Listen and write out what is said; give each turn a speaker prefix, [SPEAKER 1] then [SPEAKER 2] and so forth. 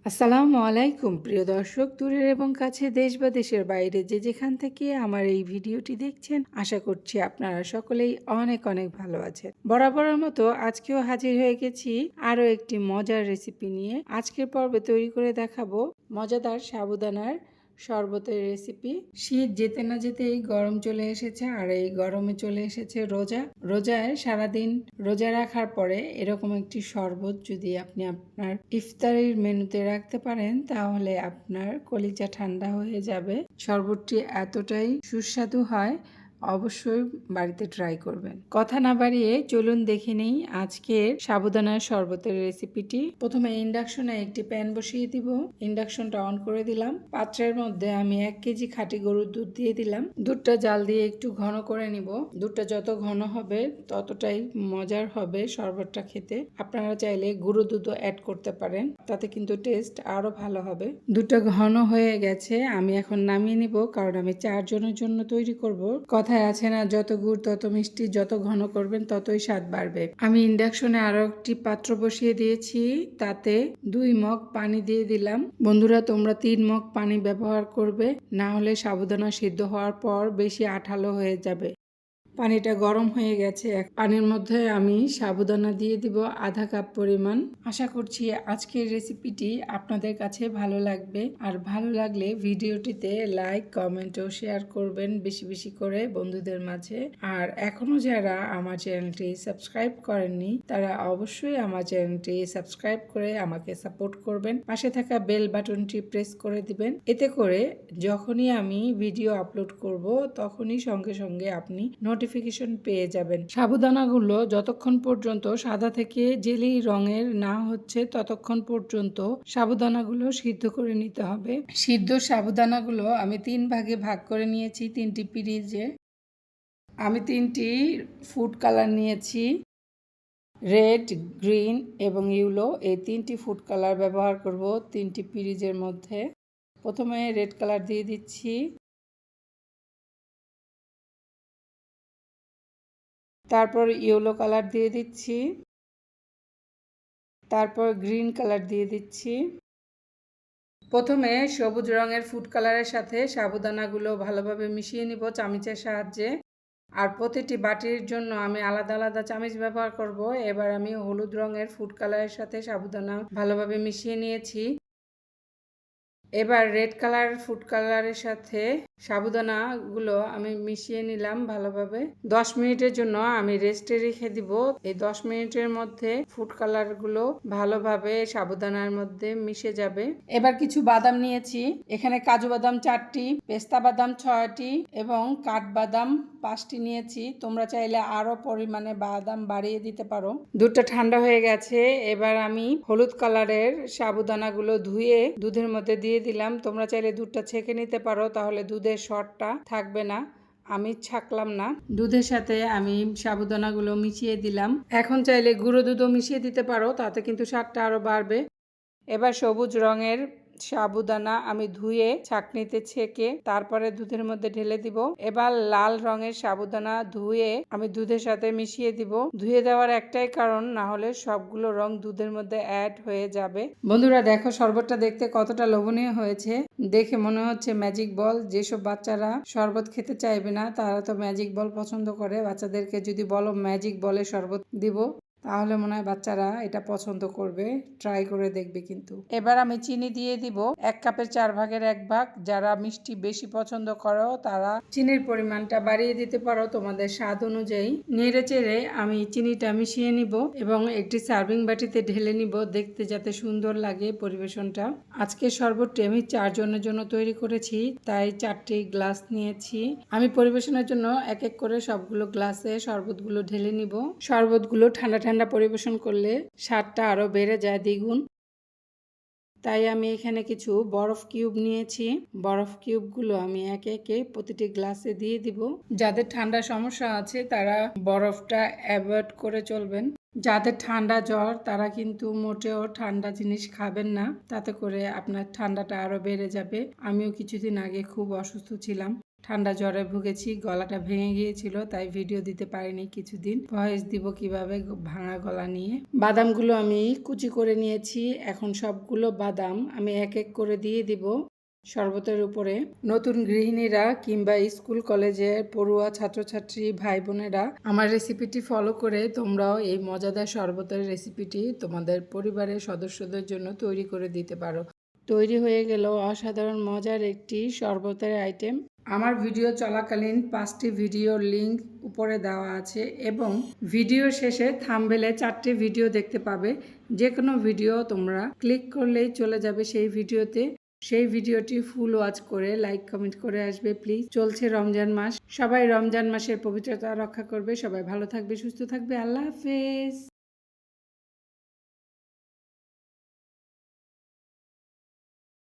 [SPEAKER 1] আসসালামু আলাইকুম প্রিয় দর্শক, দূরের এবং কাছে দেশ বা দেশের বাইরে যে যেখান থেকে আমার এই ভিডিওটি দেখছেন, আশা করছি আপনারা সকলেই অনেক অনেক ভালো আছেন। বরাবরের মতো আজকেও হাজির হয়ে গেছি আরও একটি মজার রেসিপি নিয়ে। আজকের পর্বে তৈরি করে দেখাবো মজাদার সাবুদানার শরবতের রেসিপি। শীত যেতে না যেতেই গরম চলে এসেছে, আর এই গরমে চলে এসেছে রোজায় সারাদিন রোজা রাখার পরে এরকম একটি শরবত যদি আপনি আপনার ইফতারির মেনুতে রাখতে পারেন, তাহলে আপনার কলিজা ঠান্ডা হয়ে যাবে। শরবতটি এতটাই সুস্বাদু হয়, অবশ্যই বাড়িতে ট্রাই করবেন। কথা না বাড়িয়ে চলুন দেখে নেই আজকের সাবুদানার শরবতের রেসিপিটি। প্রথমে ইন্ডাকশনে একটি প্যান বসিয়ে দিব। ইন্ডাকশনটা অন করে দিলাম। পাত্রের মধ্যে আমি 1 কেজি খাঁটি গরুর দুধ দিয়ে দিলাম। দুধটা জাল দিয়ে একটু ঘন করে নিব। দুধটা যত ঘন হবে ততটাই মজার হবে শরবতটা খেতে। আপনারা চাইলে গুঁড়ো দুধও অ্যাড করতে পারেন, তাতে কিন্তু টেস্ট আরো ভালো হবে। দুধটা ঘন হয়ে গেছে, আমি এখন নামিয়ে নিব, কারণ আমি 4 জনের জন্য তৈরি করব। কথায় আছে না, যত গুড় তত মিষ্টি, যত ঘন করবেন ততই স্বাদ বাড়বে। আমি ইন্ডাকশনে আরো একটি পাত্র বসিয়ে দিয়েছি, তাতে 2 মগ পানি দিয়ে দিলাম। বন্ধুরা, তোমরা 3 মগ পানি ব্যবহার করবে, না হলে সাবুদানা সিদ্ধ হওয়ার পর বেশি আঠালো হয়ে যাবে। পানিটা গরম হয়ে গেছে। পানির মধ্যে আমি সাবুদানা দিয়ে দিব আধা কাপ পরিমাণ। আশা করছি আজকের রেসিপিটি আপনাদের কাছে ভালো লাগবে, আর ভালো লাগলে ভিডিওটিতে লাইক, কমেন্ট ও শেয়ার করবেন বেশি বেশি করে বন্ধুদের মাঝে। আর এখনো যারা আমার চ্যানেলটি সাবস্ক্রাইব করেননি, তারা অবশ্যই আমার চ্যানেলটি সাবস্ক্রাইব করে আমাকে সাপোর্ট করবেন। পাশে থাকা বেল বাটনটি প্রেস করে দিবেন। এতে করে যখনই আমি ভিডিও আপলোড করব, তখনই সঙ্গে সঙ্গে আপনি নোটিফিকেশন পেয়ে যাবেন। সাবুদানাগুলো যতক্ষণ পর্যন্ত সাদা থেকে জেলি রঙের না হচ্ছে, ততক্ষণ পর্যন্ত সাবুদানাগুলো সিদ্ধ করে নিতে হবে। সিদ্ধ সাবুদানাগুলো আমি 3 ভাগে ভাগ করে নিয়েছি, 3টি পিরিজে। আমি 3টি ফুড কালার নিয়েছি, রেড, গ্রিন এবং ইয়েলো। এই 3টি ফুড কালার ব্যবহার করব 3টি পিরিজের মধ্যে। প্রথমে রেড কালার দিয়ে দিচ্ছি, তারপর ইয়েলো কালার দিয়ে দিচ্ছি, তারপর গ্রিন কালার দিয়ে দিচ্ছি। প্রথমে সবুজ রঙের ফুড কালারের সাথে সাবুদানাগুলো ভালোভাবে মিশিয়ে নিব চামচের সাহায্যে। আর প্রতিটি বাটির জন্য আমি আলাদা আলাদা চামচ ব্যবহার করব। এবার আমি হলুদ রঙের ফুড কালারের সাথে সাবুদানা ভালোভাবে মিশিয়ে নিয়েছি। এবার রেড কালার ফুড কালারের সাথে সাবুদানাগুলো আমি মিশিয়ে নিলাম ভালোভাবে। 10 মিনিটের জন্য আমি রেস্টে রেখে দিব। এই 10 মিনিটের মধ্যে ফুড কালারগুলো ভালোভাবে সাবুদানার মধ্যে মিশে যাবে। এবার কিছু বাদাম নিয়েছি, এখানে কাজু বাদাম 4টি, পেস্তা বাদাম 6টি এবং কাঠবাদাম 5টি নিয়েছি। তোমরা চাইলে আরো পরিমাণে বাদাম বাড়িয়ে দিতে পারো। দুধটা ঠান্ডা হয়ে গেছে। এবার আমি হলুদ কালারের সাবুদানাগুলো ধুয়ে দুধের মধ্যে দিয়ে দিলাম। তোমরা চাইলে দুধটা ছেঁকে নিতে পারো, তাহলে দুধের শর্টটা থাকবে না। আমি ছাকলাম না। দুধের সাথে আমি সাবুদানাগুলো মিশিয়ে দিলাম। এখন চাইলে গুঁড়ো দুধও মিশিয়ে দিতে পারো, তাতে কিন্তু স্বাদটা আরো বাড়বে। এবার সবুজ রঙের সাবুদানা আমি ধুয়ে ছাঁকনিতে ছেঁকে তারপরে দুধের মধ্যে ঢেলে দিব। এবার লাল রঙের সাবুদানা ধুয়ে আমি দুধের সাথে মিশিয়ে দিব। ধুয়ে দেওয়ার একটাই কারণ, না হলে সবগুলো রং দুধের মধ্যে অ্যাড হয়ে যাবে। বন্ধুরা দেখো, শরবতটা দেখতে কতটা লোভনীয় হয়েছে। দেখে মনে হচ্ছে ম্যাজিক বল। যেসব বাচ্চারা শরবত খেতে চাইবে না, তারা তো ম্যাজিক বল পছন্দ করে। বাচ্চাদেরকে যদি বলো ম্যাজিক বলে শরবত দিব, তাহলে মনে হয় বাচ্চারা এটা পছন্দ করবে। ট্রাই করে দেখবে কিন্তু। এবার আমি চিনি দিয়ে দিব 1 কাপের 4 ভাগের 1 ভাগ। যারা মিষ্টি বেশি পছন্দ করো, তারা চিনির পরিমাণটা বাড়িয়ে দিতে পারো তোমাদের স্বাদ অনুযায়ী। নেড়ে চেড়ে আমি চিনিটা মিশিয়ে নিব এবং একটি সার্ভিং বাটিতে ঢেলে নিব, দেখতে যাতে সুন্দর লাগে পরিবেশনটা। আজকে শরবতটি আমি 4 জনের জন্য তৈরি করেছি, তাই 4টি গ্লাস নিয়েছি। আমি পরিবেশনের জন্য এক এক করে সবগুলো গ্লাসে শরবতগুলো ঢেলে নিব। শরবতগুলো ঠান্ডা ঠান্ডা পরিবেশন করলে স্বাদটা আরো বেড়ে যায় দ্বিগুণ। তাই আমি এখানে কিছু বরফ কিউব নিয়েছি। বরফ কিউবগুলো আমি একে একে প্রতিটি গ্লাসে দিয়ে দিব। যাদের ঠান্ডা সমস্যা আছে, তারা বরফটা অ্যাভয়েড করে চলবেন। যাদের ঠান্ডা জ্বর, তারা কিন্তু মোটেও ঠান্ডা জিনিস খাবেন না, তাতে করে আপনার ঠান্ডাটা আরো বেড়ে যাবে। আমিও কিছুদিন আগে খুব অসুস্থ ছিলাম, ঠান্ডা জ্বরে ভুগেছি, গলাটা ভেঙে গিয়েছিল, তাই ভিডিও দিতে পারিনি কিছুদিন। ভয়েস দিব কিভাবে ভাঙা গলা নিয়ে। বাদামগুলো আমি কুচি করে নিয়েছি। এখন সবগুলো বাদাম আমি এক এক করে দিয়ে দিব শরবতের উপরে। নতুন গৃহিণীরা কিংবা স্কুল কলেজের পড়ুয়া ছাত্রছাত্রী ভাই বোনেরা আমার রেসিপিটি ফলো করে তোমরাও এই মজাদার শরবতের রেসিপিটি তোমাদের পরিবারের সদস্যদের জন্য তৈরি করে দিতে পারো। তৈরি হয়ে গেল অসাধারণ মজার একটি শরবতের আইটেম। আমার ভিডিও চলাকালীন 5টি ভিডিওর লিঙ্ক উপরে দেওয়া আছে এবং ভিডিও শেষে থাম্বনেলে 4টি ভিডিও দেখতে পাবে। যে কোনো ভিডিও তোমরা ক্লিক করলেই চলে যাবে সেই ভিডিওতে। সেই ভিডিওটি ফুল ওয়াচ করে লাইক কমেন্ট করে আসবে প্লিজ। চলছে রমজান মাস, সবাই রমজান মাসের পবিত্রতা রক্ষা করবে। সবাই ভালো থাকবে, সুস্থ থাকবে। আল্লাহ হাফেজ।